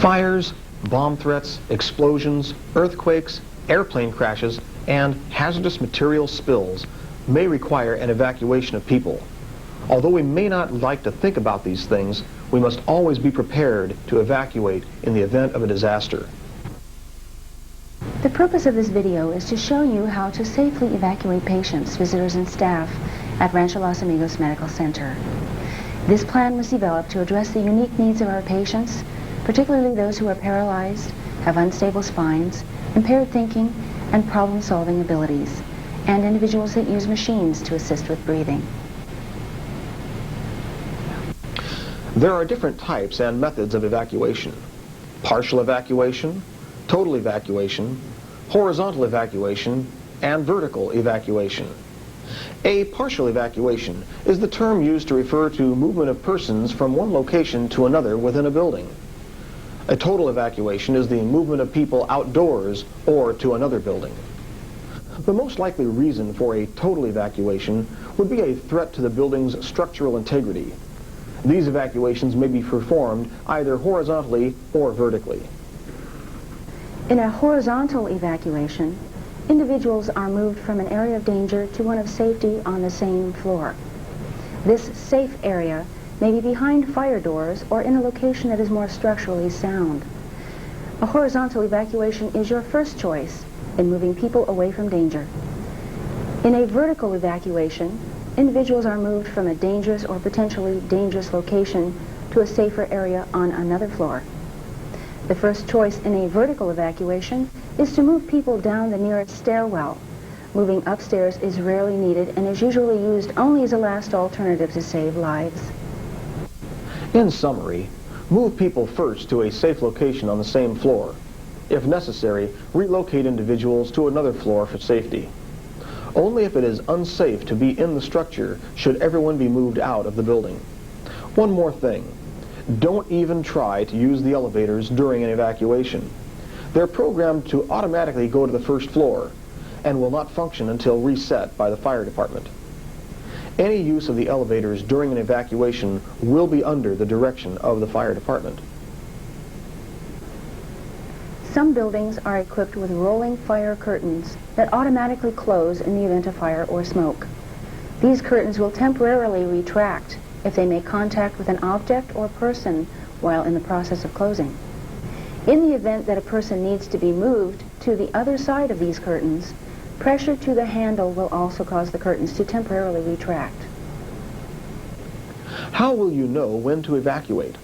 Fires, bomb threats, explosions, earthquakes, airplane crashes, and hazardous material spills may require an evacuation of people. Although we may not like to think about these things, we must always be prepared to evacuate in the event of a disaster. The purpose of this video is to show you how to safely evacuate patients, visitors, and staff at Rancho Los Amigos Medical Center. This plan was developed to address the unique needs of our patients, particularly those who are paralyzed, have unstable spines, impaired thinking, and problem-solving abilities, and individuals that use machines to assist with breathing. There are different types and methods of evacuation: partial evacuation, total evacuation, horizontal evacuation, and vertical evacuation. A partial evacuation is the term used to refer to movement of persons from one location to another within a building. A total evacuation is the movement of people outdoors or to another building. The most likely reason for a total evacuation would be a threat to the building's structural integrity. These evacuations may be performed either horizontally or vertically. In a horizontal evacuation, individuals are moved from an area of danger to one of safety on the same floor. This safe area may be behind fire doors or in a location that is more structurally sound. A horizontal evacuation is your first choice in moving people away from danger. In a vertical evacuation, individuals are moved from a dangerous or potentially dangerous location to a safer area on another floor. The first choice in a vertical evacuation is to move people down the nearest stairwell. Moving upstairs is rarely needed and is usually used only as a last alternative to save lives. In summary, move people first to a safe location on the same floor. If necessary, relocate individuals to another floor for safety. Only if it is unsafe to be in the structure should everyone be moved out of the building. One more thing. Don't even try to use the elevators during an evacuation. They're programmed to automatically go to the first floor and will not function until reset by the fire department. Any use of the elevators during an evacuation will be under the direction of the fire department. Some buildings are equipped with rolling fire curtains that automatically close in the event of fire or smoke. These curtains will temporarily retract if they make contact with an object or person while in the process of closing. In the event that a person needs to be moved to the other side of these curtains, pressure to the handle will also cause the curtains to temporarily retract. How will you know when to evacuate?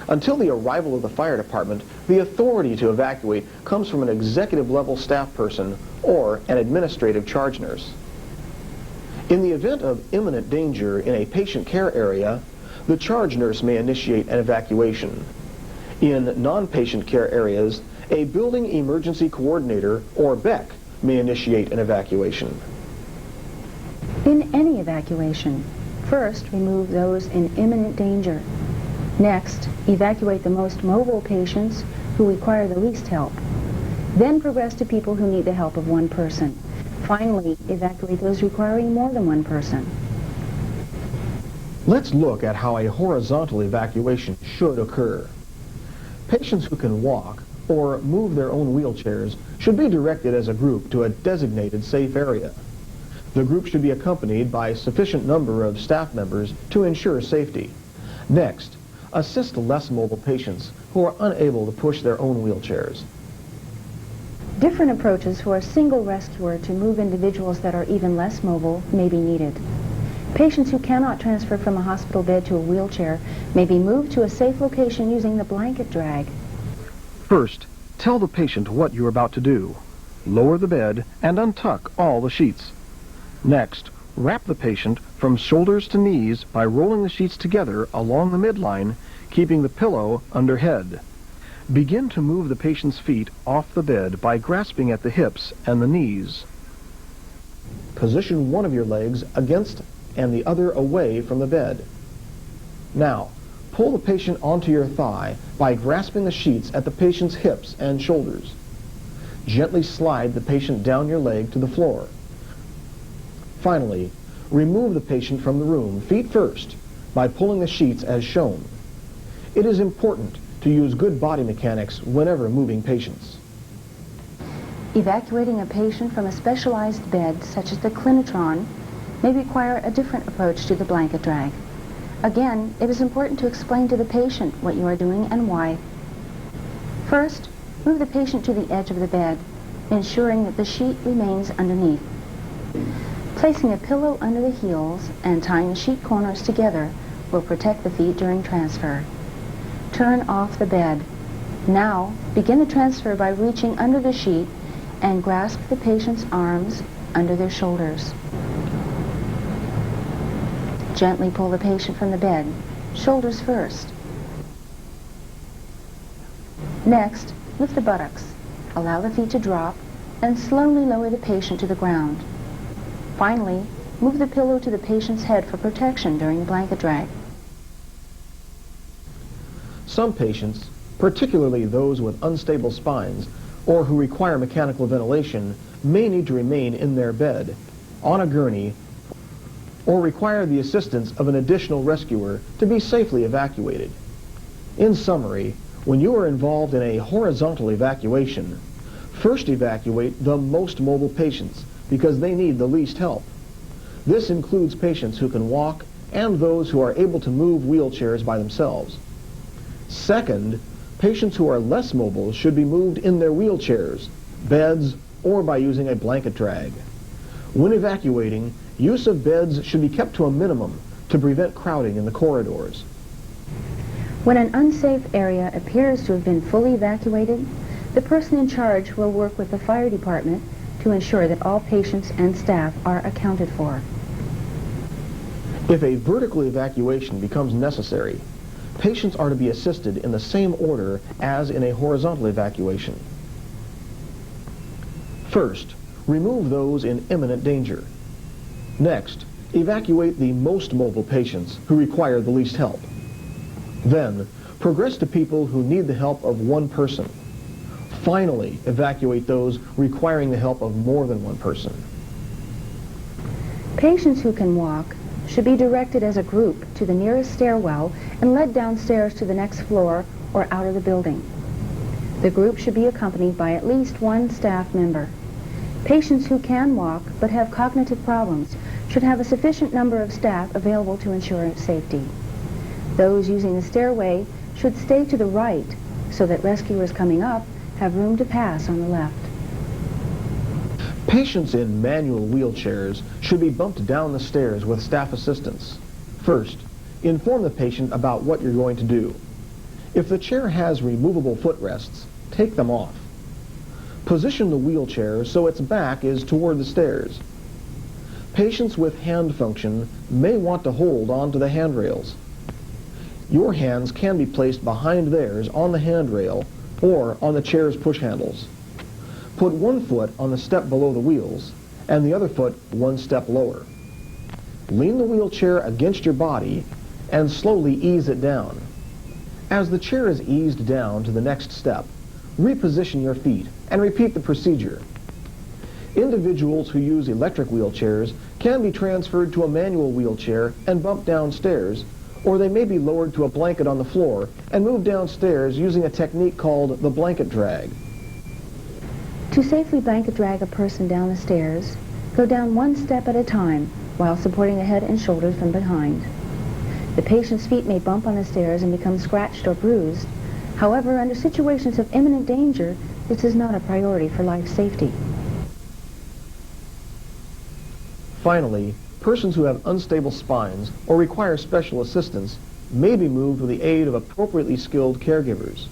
Until the arrival of the fire department, the authority to evacuate comes from an executive-level staff person or an administrative charge nurse. In the event of imminent danger in a patient care area, the charge nurse may initiate an evacuation. In non-patient care areas, a building emergency coordinator, or BEC, may initiate an evacuation. In any evacuation, first remove those in imminent danger. Next, evacuate the most mobile patients who require the least help. Then progress to people who need the help of one person. Finally, evacuate those requiring more than one person. Let's look at how a horizontal evacuation should occur. Patients who can walk or move their own wheelchairs should be directed as a group to a designated safe area. The group should be accompanied by a sufficient number of staff members to ensure safety. Next, assist less mobile patients who are unable to push their own wheelchairs. Different approaches for a single rescuer to move individuals that are even less mobile may be needed. Patients who cannot transfer from a hospital bed to a wheelchair may be moved to a safe location using the blanket drag. First, tell the patient what you're about to do. Lower the bed and untuck all the sheets. Next, wrap the patient from shoulders to knees by rolling the sheets together along the midline, keeping the pillow under head. Begin to move the patient's feet off the bed by grasping at the hips and the knees. Position one of your legs against and the other away from the bed. Now, pull the patient onto your thigh by grasping the sheets at the patient's hips and shoulders. Gently slide the patient down your leg to the floor. Finally, remove the patient from the room, feet first, by pulling the sheets as shown. It is important to use good body mechanics whenever moving patients. Evacuating a patient from a specialized bed, such as the clinitron, may require a different approach to the blanket drag. Again, it is important to explain to the patient what you are doing and why. First, move the patient to the edge of the bed, ensuring that the sheet remains underneath. Placing a pillow under the heels and tying the sheet corners together will protect the feet during transfer. Turn off the bed. Now, begin the transfer by reaching under the sheet and grasp the patient's arms under their shoulders. Gently pull the patient from the bed, shoulders first. Next, lift the buttocks. Allow the feet to drop and slowly lower the patient to the ground. Finally, move the pillow to the patient's head for protection during the blanket drag. Some patients, particularly those with unstable spines or who require mechanical ventilation, may need to remain in their bed, on a gurney, or require the assistance of an additional rescuer to be safely evacuated. In summary, when you are involved in a horizontal evacuation, first evacuate the most mobile patients because they need the least help. This includes patients who can walk and those who are able to move wheelchairs by themselves. Second, patients who are less mobile should be moved in their wheelchairs, beds, or by using a blanket drag. When evacuating, use of beds should be kept to a minimum to prevent crowding in the corridors. When an unsafe area appears to have been fully evacuated, the person in charge will work with the fire department to ensure that all patients and staff are accounted for. If a vertical evacuation becomes necessary, patients are to be assisted in the same order as in a horizontal evacuation. First, remove those in imminent danger. Next, evacuate the most mobile patients who require the least help. Then, progress to people who need the help of one person. Finally, evacuate those requiring the help of more than one person. Patients who can walk should be directed as a group to the nearest stairwell and led downstairs to the next floor or out of the building. The group should be accompanied by at least one staff member. Patients who can walk but have cognitive problems should have a sufficient number of staff available to ensure safety. Those using the stairway should stay to the right so that rescuers coming up have room to pass on the left. Patients in manual wheelchairs should be bumped down the stairs with staff assistance. First, inform the patient about what you're going to do. If the chair has removable footrests, take them off. Position the wheelchair so its back is toward the stairs. Patients with hand function may want to hold on to the handrails. Your hands can be placed behind theirs on the handrail or on the chair's push handles. Put one foot on the step below the wheels and the other foot one step lower. Lean the wheelchair against your body and slowly ease it down. As the chair is eased down to the next step, reposition your feet and repeat the procedure. Individuals who use electric wheelchairs can be transferred to a manual wheelchair and bumped downstairs, or they may be lowered to a blanket on the floor and moved downstairs using a technique called the blanket drag. To safely blanket drag a person down the stairs, go down one step at a time while supporting the head and shoulders from behind. The patient's feet may bump on the stairs and become scratched or bruised. However, under situations of imminent danger, this is not a priority for life safety. Finally, persons who have unstable spines or require special assistance may be moved with the aid of appropriately skilled caregivers.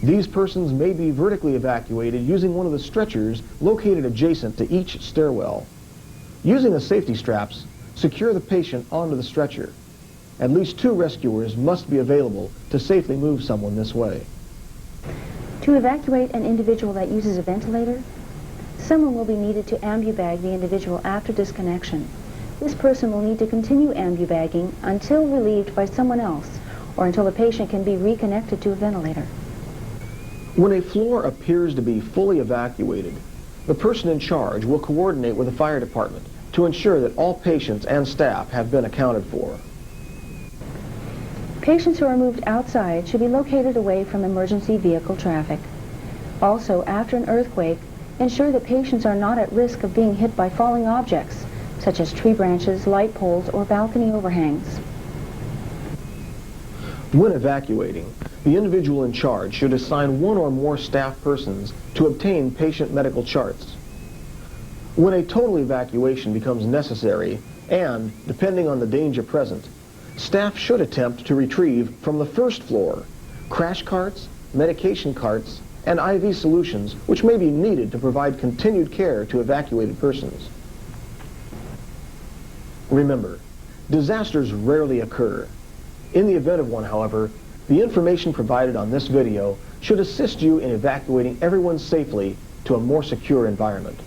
These persons may be vertically evacuated using one of the stretchers located adjacent to each stairwell. Using the safety straps, secure the patient onto the stretcher. At least 2 rescuers must be available to safely move someone this way. To evacuate an individual that uses a ventilator, someone will be needed to ambubag the individual after disconnection. This person will need to continue ambubagging until relieved by someone else or until the patient can be reconnected to a ventilator. When a floor appears to be fully evacuated, the person in charge will coordinate with the fire department to ensure that all patients and staff have been accounted for. Patients who are moved outside should be located away from emergency vehicle traffic. Also, after an earthquake, ensure that patients are not at risk of being hit by falling objects, such as tree branches, light poles, or balcony overhangs. When evacuating, the individual in charge should assign one or more staff persons to obtain patient medical charts. When a total evacuation becomes necessary, and, depending on the danger present, staff should attempt to retrieve from the first floor crash carts, medication carts, and IV solutions which may be needed to provide continued care to evacuated persons. Remember, disasters rarely occur. In the event of one, however, the information provided on this video should assist you in evacuating everyone safely to a more secure environment.